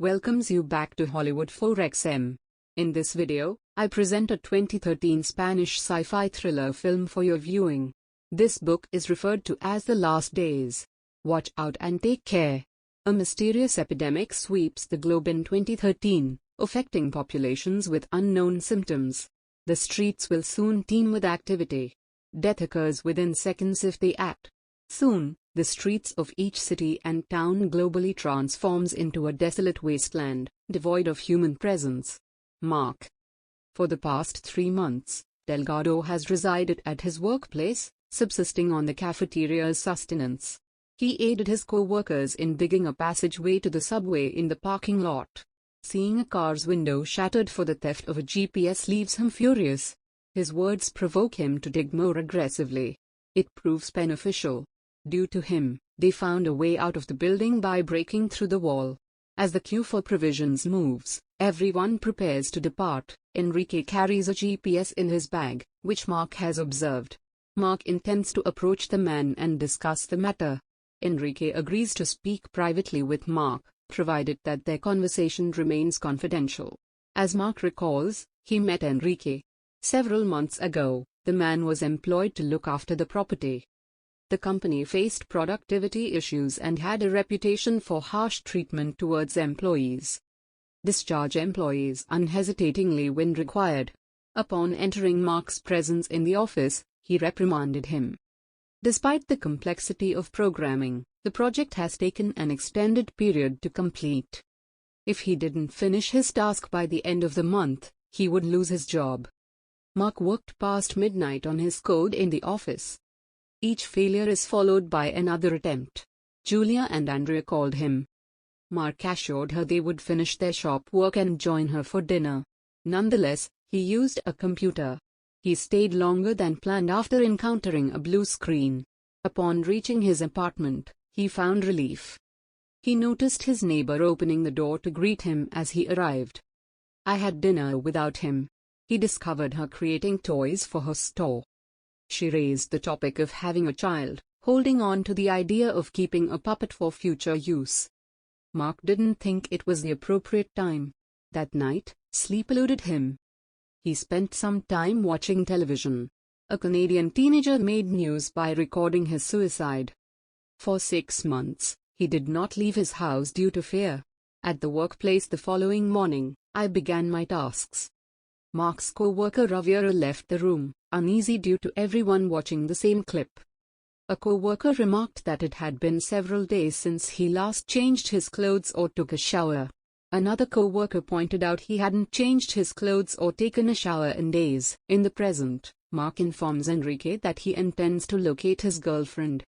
welcomes you back to Hollywood 4XM. In this video, I present a 2013 Spanish sci-fi thriller film for your viewing. This book is referred to as The Last Days. Watch out and take care. A mysterious epidemic sweeps the globe in 2013, affecting populations with unknown symptoms. The streets will soon teem with activity. Death occurs within seconds if they act. Soon, the streets of each city and town globally transforms into a desolate wasteland, devoid of human presence. Mark. For the past 3 months, Delgado has resided at his workplace, subsisting on the cafeteria's sustenance. He aided his co-workers in digging a passageway to the subway in the parking lot. Seeing a car's window shattered for the theft of a GPS leaves him furious. His words provoke him to dig more aggressively. It proves beneficial. Due to him, they found a way out of the building by breaking through the wall. As the queue for provisions moves, everyone prepares to depart. Enrique carries a GPS in his bag, which Mark has observed. Mark intends to approach the man and discuss the matter. Enrique agrees to speak privately with Mark, provided that their conversation remains confidential. As Mark recalls, he met Enrique several months ago. The man was employed to look after the property. The company faced productivity issues and had a reputation for harsh treatment towards employees. Discharge employees unhesitatingly when required. Upon entering Mark's presence in the office, he reprimanded him. Despite the complexity of programming, the project has taken an extended period to complete. If he didn't finish his task by the end of the month, he would lose his job. Mark worked past midnight on his code in the office. Each failure is followed by another attempt. Julia and Andrea called him. Mark assured her they would finish their shop work and join her for dinner. Nonetheless, he used a computer. He stayed longer than planned after encountering a blue screen. Upon reaching his apartment, he found relief. He noticed his neighbor opening the door to greet him as he arrived. I had dinner without him. He discovered her creating toys for her store. She raised the topic of having a child, holding on to the idea of keeping a puppet for future use. Mark didn't think it was the appropriate time. That night, sleep eluded him. He spent some time watching television. A Canadian teenager made news by recording his suicide. For 6 months, he did not leave his house due to fear. At the workplace the following morning, I began my tasks. Mark's co-worker Javier left the room, uneasy due to everyone watching the same clip. A co-worker remarked that it had been several days since he last changed his clothes or took a shower. Another co-worker pointed out he hadn't changed his clothes or taken a shower in days. In the present, Mark informs Enrique that he intends to locate his girlfriend.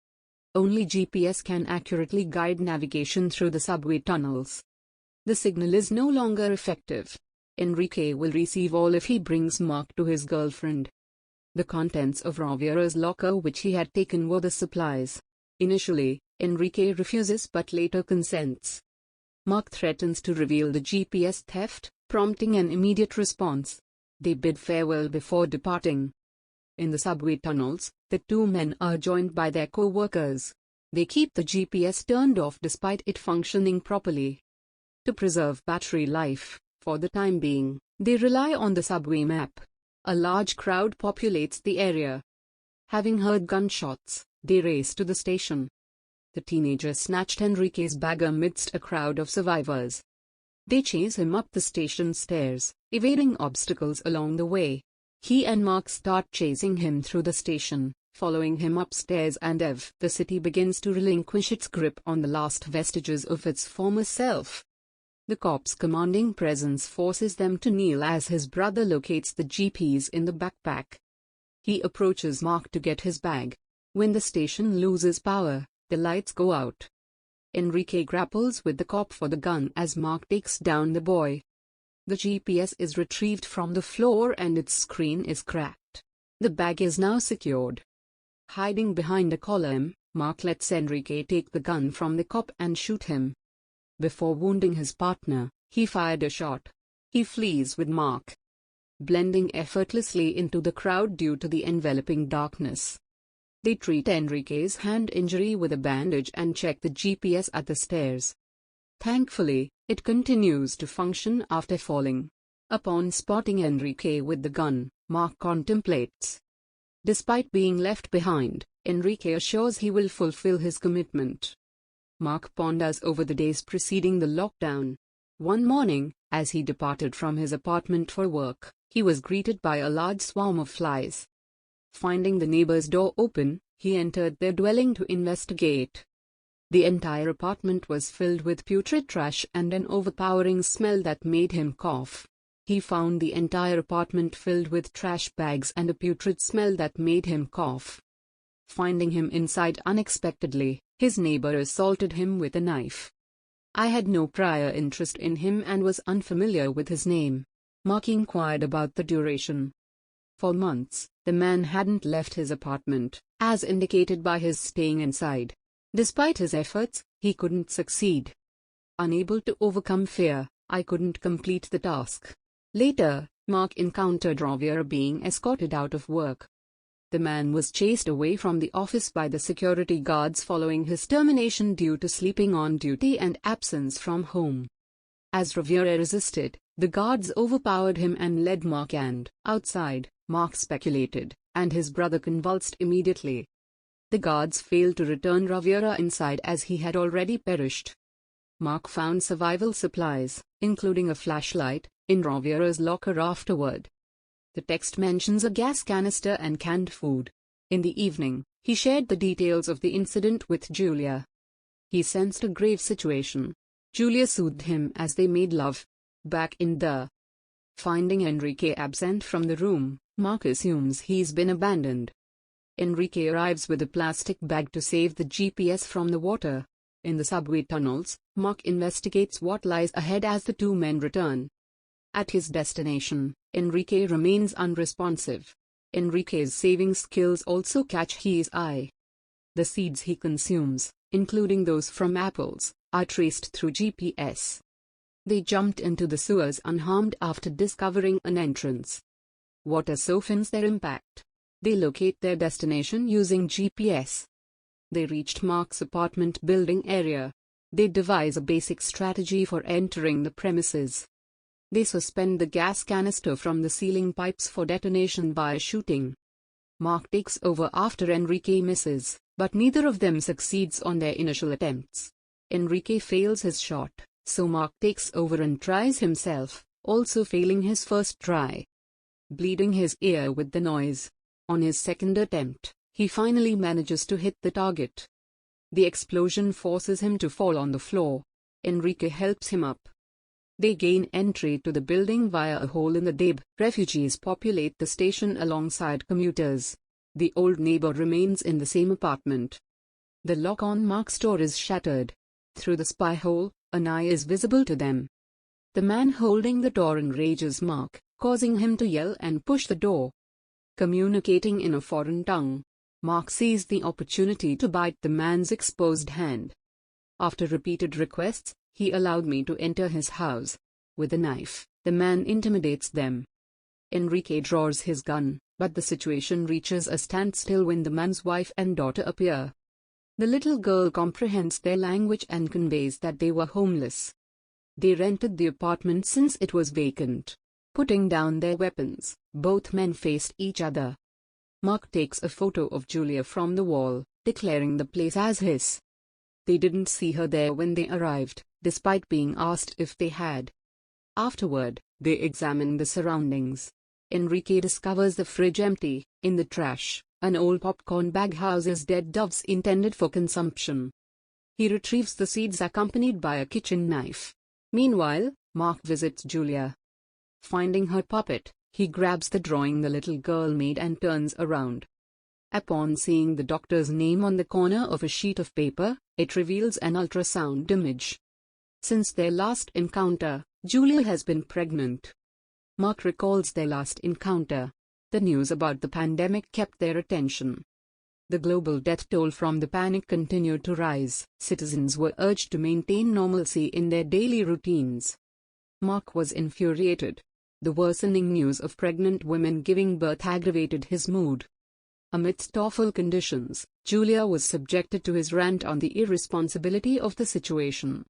Only GPS can accurately guide navigation through the subway tunnels. The signal is no longer effective. Enrique will receive all if he brings Mark to his girlfriend. The contents of Javier's locker which he had taken were the supplies. Initially, Enrique refuses but later consents. Mark threatens to reveal the GPS theft, prompting an immediate response. They bid farewell before departing. In the subway tunnels, the two men are joined by their co-workers. They keep the GPS turned off despite it functioning properly. To preserve battery life, for the time being, they rely on the subway map. A large crowd populates the area. Having heard gunshots, they race to the station. The teenager snatched Enrique's bag amidst a crowd of survivors. They chase him up the station stairs, evading obstacles along the way. He and Mark start chasing him through the station, following him upstairs, and the city begins to relinquish its grip on the last vestiges of its former self. The cop's commanding presence forces them to kneel as his brother locates the GPS in the backpack. He approaches Mark to get his bag. When the station loses power, the lights go out. Enrique grapples with the cop for the gun as Mark takes down the boy. The GPS is retrieved from the floor and its screen is cracked. The bag is now secured. Hiding behind a column, Mark lets Enrique take the gun from the cop and shoot him. Before wounding his partner, he fired a shot. He flees with Mark, blending effortlessly into the crowd due to the enveloping darkness. They treat Enrique's hand injury with a bandage and check the GPS at the stairs. Thankfully, It continues to function after falling. Upon spotting Enrique with the gun, Mark contemplates. Despite being left behind, Enrique assures he will fulfill his commitment. Mark ponders over the days preceding the lockdown. One morning, as he departed from his apartment for work, he was greeted by a large swarm of flies. Finding the neighbor's door open, he entered their dwelling to investigate. The entire apartment was filled with putrid trash and an overpowering smell that made him cough. He found the entire apartment filled with trash bags and a putrid smell that made him cough. Finding him inside unexpectedly, his neighbor assaulted him with a knife. I had no prior interest in him and was unfamiliar with his name. Mark inquired about the duration. For months, the man hadn't left his apartment, as indicated by his staying inside. Despite his efforts, he couldn't succeed. Unable to overcome fear, I couldn't complete the task. Later, Mark encountered Javier being escorted out of work. The man was chased away from the office by the security guards following his termination due to sleeping on duty and absence from home. As Javier resisted, the guards overpowered him and led Mark outside, Mark speculated, and his brother convulsed immediately. The guards failed to return Javier inside as he had already perished. Mark found survival supplies, including a flashlight, in Javier's locker afterward. The text mentions a gas canister and canned food. In the evening, he shared the details of the incident with Julia. He sensed a grave situation. Julia soothed him as they made love. Back in the finding Enrique absent from the room, Mark assumes he's been abandoned. Enrique arrives with a plastic bag to save the GPS from the water. In the subway tunnels, Mark investigates what lies ahead as the two men return. At his destination, Enrique remains unresponsive. Enrique's saving skills also catch his eye. The seeds he consumes, including those from apples, are traced through GPS. They jumped into the sewers unharmed after discovering an entrance. Water softens their impact. They locate their destination using GPS. They reached Mark's apartment building area. They devise a basic strategy for entering the premises. They suspend the gas canister from the ceiling pipes for detonation by shooting. Mark takes over after Enrique misses, but neither of them succeeds on their initial attempts. Enrique fails his shot, so Mark takes over and tries himself, also failing his first try. Bleeding his ear with the noise. On his second attempt, he finally manages to hit the target. The explosion forces him to fall on the floor. Enrique helps him up. They gain entry to the building via a hole in the debe. Refugees populate the station alongside commuters. The old neighbor remains in the same apartment. The lock on Mark's door is shattered. Through the spy hole, an eye is visible to them. The man holding the door enrages Mark, causing him to yell and push the door. Communicating in a foreign tongue, Mark seized the opportunity to bite the man's exposed hand. After repeated requests, he allowed me to enter his house. With a knife, the man intimidates them. Enrique draws his gun, but the situation reaches a standstill when the man's wife and daughter appear. The little girl comprehends their language and conveys that they were homeless. They rented the apartment since it was vacant. Putting down their weapons, both men faced each other. Mark takes a photo of Julia from the wall, declaring the place as his. They didn't see her there when they arrived, despite being asked if they had. Afterward, they examine the surroundings. Enrique discovers the fridge empty. In the trash, an old popcorn bag houses dead doves intended for consumption. He retrieves the seeds accompanied by a kitchen knife. Meanwhile, Mark visits Julia. Finding her puppet, he grabs the drawing the little girl made and turns around. Upon seeing the doctor's name on the corner of a sheet of paper, it reveals an ultrasound image. Since their last encounter, Julia has been pregnant. Mark recalls their last encounter. The news about the pandemic kept their attention. The global death toll from the panic continued to rise. Citizens were urged to maintain normalcy in their daily routines. Mark was infuriated. The worsening news of pregnant women giving birth aggravated his mood. Amidst awful conditions, Julia was subjected to his rant on the irresponsibility of the situation.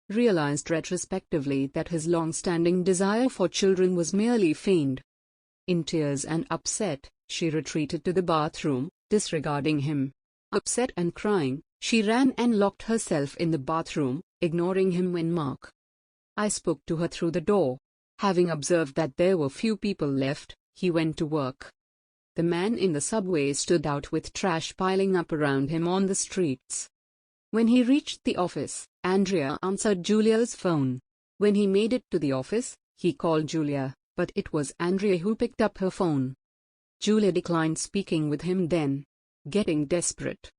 realized retrospectively that his long-standing desire for children was merely feigned. In tears and upset, she retreated to the bathroom, disregarding him. Upset and crying, she ran and locked herself in the bathroom, ignoring him when I spoke to her through the door. Having observed that there were few people left, he went to work. The man in the subway stood out with trash piling up around him on the streets. When he reached the office, Andrea answered Julia's phone. When he made it to the office, he called Julia, but it was Andrea who picked up her phone. Julia declined speaking with him then. Getting desperate,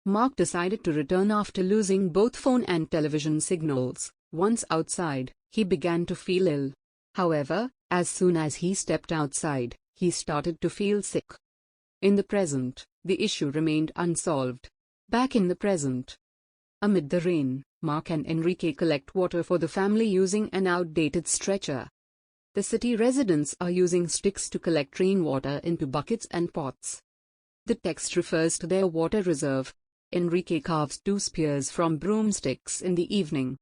Mark decided to return after losing both phone and television signals. Once outside, he began to feel ill. However, as soon as he stepped outside, he started to feel sick. In the present, the issue remained unsolved. Back in the present, amid the rain, Mark and Enrique collect water for the family using an outdated stretcher. The city residents are using sticks to collect rainwater into buckets and pots. The text refers to their water reserve. Enrique carves 2 spears from broomsticks in the evening.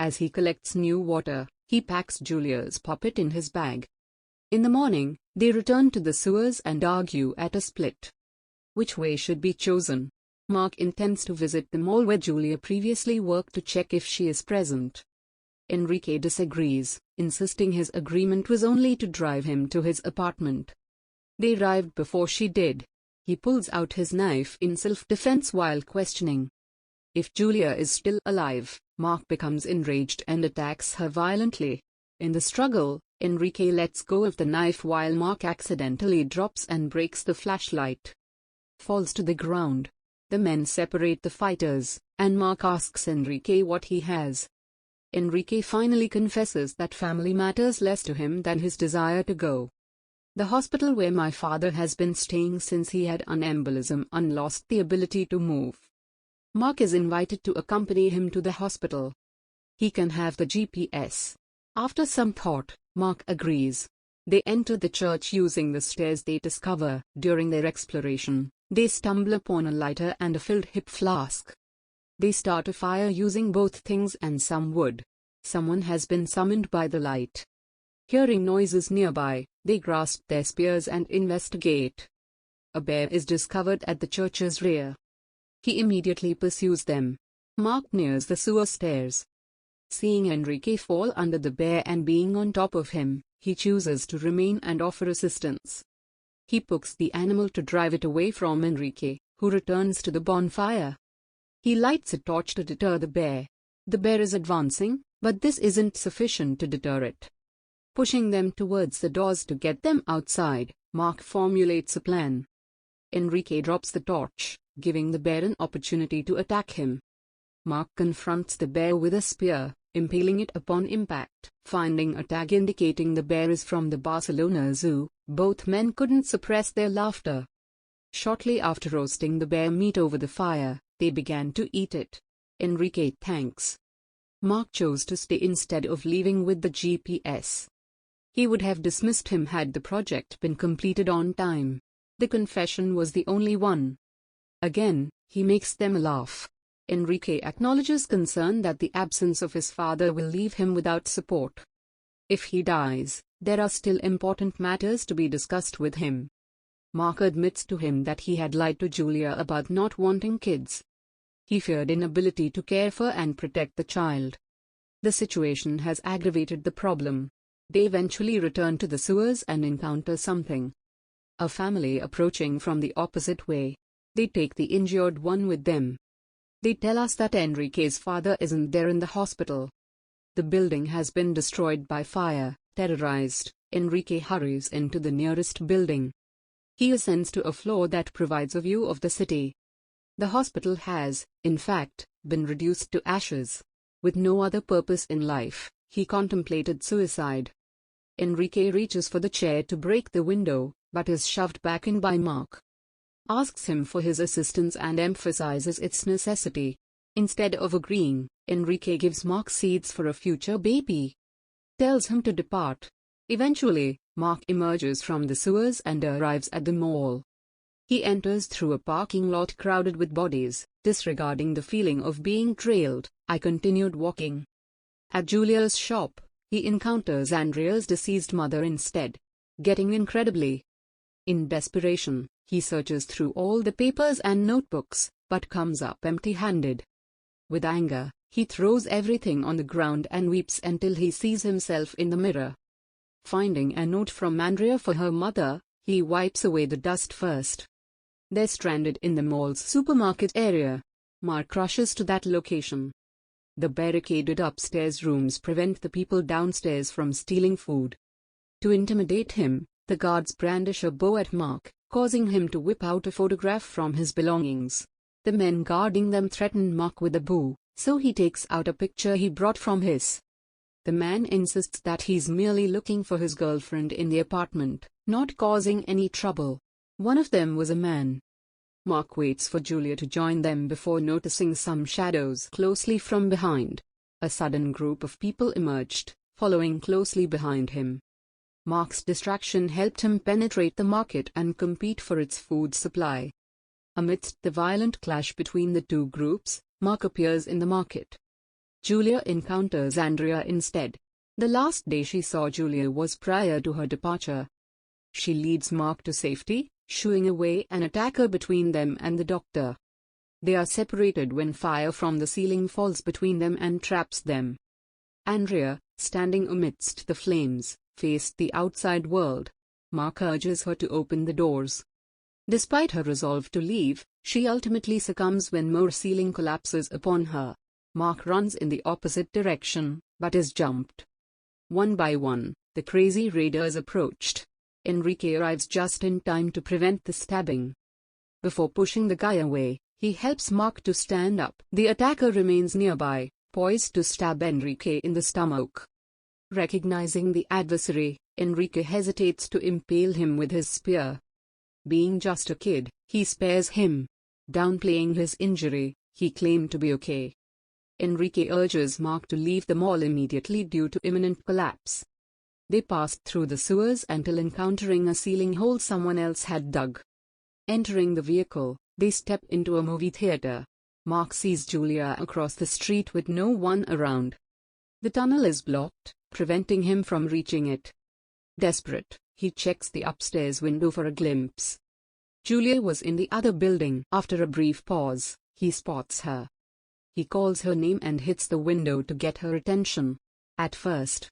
As he collects new water, he packs Julia's puppet in his bag. In the morning, they return to the sewers and argue at a split. Which way should be chosen? Mark intends to visit the mall where Julia previously worked to check if she is present. Enrique disagrees, insisting his agreement was only to drive him to his apartment. They arrived before she did. He pulls out his knife in self-defense while questioning. If Julia is still alive, Mark becomes enraged and attacks her violently. In the struggle, Enrique lets go of the knife while Mark accidentally drops and breaks the flashlight. Falls to the ground. The men separate the fighters, and Mark asks Enrique what he has. Enrique finally confesses that family matters less to him than his desire to go. The hospital where my father has been staying since he had an embolism and lost the ability to move. Mark is invited to accompany him to the hospital. He can have the GPS. After some thought, Mark agrees. They enter the church using the stairs they discover. During their exploration, they stumble upon a lighter and a filled hip flask. They start a fire using both things and some wood. Someone has been summoned by the light. Hearing noises nearby, they grasp their spears and investigate. A bear is discovered at the church's rear. He immediately pursues them. Mark nears the sewer stairs. Seeing Enrique fall under the bear and being on top of him, he chooses to remain and offer assistance. He pokes the animal to drive it away from Enrique, who returns to the bonfire. He lights a torch to deter the bear. The bear is advancing, but this isn't sufficient to deter it. Pushing them towards the doors to get them outside, Mark formulates a plan. Enrique drops the torch, giving the bear an opportunity to attack him. Mark confronts the bear with a spear, impaling it upon impact. Finding a tag indicating the bear is from the Barcelona Zoo, both men couldn't suppress their laughter. Shortly after roasting the bear meat over the fire, they began to eat it. Enrique thanks. Mark chose to stay instead of leaving with the GPS. He would have dismissed him had the project been completed on time. The confession was the only one. Again, he makes them laugh. Enrique acknowledges concern that the absence of his father will leave him without support. If he dies, there are still important matters to be discussed with him. Mark admits to him that he had lied to Julia about not wanting kids. He feared inability to care for and protect the child. The situation has aggravated the problem. They eventually return to the sewers and encounter something. A family approaching from the opposite way. They take the injured one with them. They tell us that Enrique's father isn't there in the hospital. The building has been destroyed by fire. Terrorized, Enrique hurries into the nearest building. He ascends to a floor that provides a view of the city. The hospital has, in fact, been reduced to ashes. With no other purpose in life, he contemplated suicide. Enrique reaches for the chair to break the window, but is shoved back in by Mark. Asks him for his assistance and emphasizes its necessity. Instead of agreeing, Enrique gives Mark seeds for a future baby. Tells him to depart. Eventually, Mark emerges from the sewers and arrives at the mall. He enters through a parking lot crowded with bodies. Disregarding the feeling of being trailed, I continued walking. At Julia's shop, he encounters Andrea's deceased mother instead, getting incredibly. In desperation, he searches through all the papers and notebooks, but comes up empty-handed. With anger, he throws everything on the ground and weeps until he sees himself in the mirror. Finding a note from Andrea for her mother, he wipes away the dust first. They're stranded in the mall's supermarket area. Mark rushes to that location. The barricaded upstairs rooms prevent the people downstairs from stealing food. To intimidate him, the guards brandish a bow at Mark, causing him to whip out a photograph from his belongings. The men guarding them threaten Mark with a bow, so he takes out a picture he brought from his. The man insists that he's merely looking for his girlfriend in the apartment, not causing any trouble. One of them was a man. Mark waits for Julia to join them before noticing some shadows closely from behind. A sudden group of people emerged, following closely behind him. Mark's distraction helped him penetrate the market and compete for its food supply. Amidst the violent clash between the two groups, Mark appears in the market. Julia encounters Andrea instead. The last day she saw Julia was prior to her departure. She leads Mark to safety, shooing away an attacker between them and the doctor. They are separated when fire from the ceiling falls between them and traps them. Andrea, standing amidst the flames, faced the outside world. Mark urges her to open the doors. Despite her resolve to leave, she ultimately succumbs when more ceiling collapses upon her. Mark runs in the opposite direction, but is jumped. One by one, the crazy raiders approached. Enrique arrives just in time to prevent the stabbing. Before pushing the guy away, he helps Mark to stand up. The attacker remains nearby, poised to stab Enrique in the stomach. Recognizing the adversary, Enrique hesitates to impale him with his spear. Being just a kid, he spares him. Downplaying his injury, he claimed to be okay. Enrique urges Mark to leave the mall immediately due to imminent collapse. They passed through the sewers until encountering a ceiling hole someone else had dug. Entering the vehicle, they step into a movie theater. Mark sees Julia across the street with no one around. The tunnel is blocked, preventing him from reaching it. Desperate, he checks the upstairs window for a glimpse. Julia was in the other building. After a brief pause, he spots her. He calls her name and hits the window to get her attention. At first,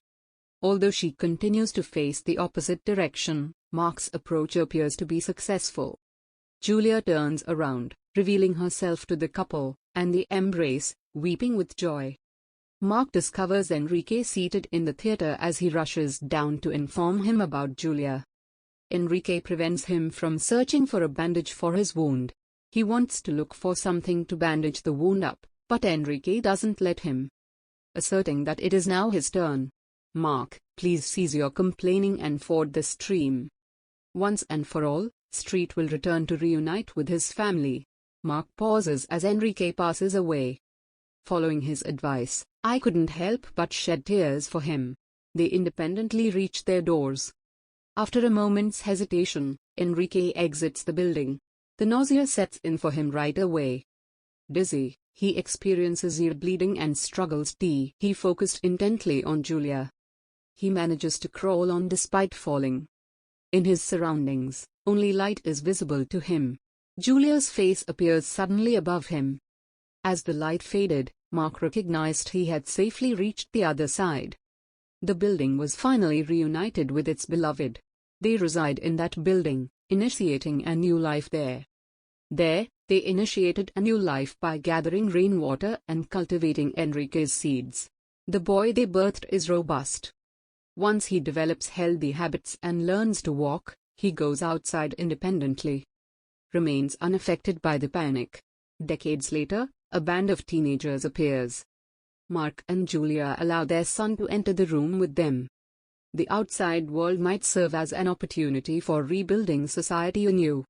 although she continues to face the opposite direction, Mark's approach appears to be successful. Julia turns around, revealing herself to the couple, and they embrace, weeping with joy. Mark discovers Enrique seated in the theater as he rushes down to inform him about Julia. Enrique prevents him from searching for a bandage for his wound. He wants to look for something to bandage the wound up, but Enrique doesn't let him. Asserting that it is now his turn. Mark, please cease your complaining and ford the stream. Once and for all, Street will return to reunite with his family. Mark pauses as Enrique passes away. Following his advice, I couldn't help but shed tears for him. They independently reach their doors. After a moment's hesitation, Enrique exits the building. The nausea sets in for him right away. Dizzy, he experiences ear bleeding and struggles to. He focused intently on Julia. He manages to crawl on despite falling. In his surroundings, only light is visible to him. Julia's face appears suddenly above him. As the light faded, Mark recognized he had safely reached the other side. The building was finally reunited with its beloved. They reside in that building, initiating a new life there. There, they initiated a new life by gathering rainwater and cultivating Enrique's seeds. The boy they birthed is robust. Once he develops healthy habits and learns to walk, he goes outside independently. Remains unaffected by the panic. Decades later, a band of teenagers appears. Mark and Julia allow their son to enter the room with them. The outside world might serve as an opportunity for rebuilding society anew.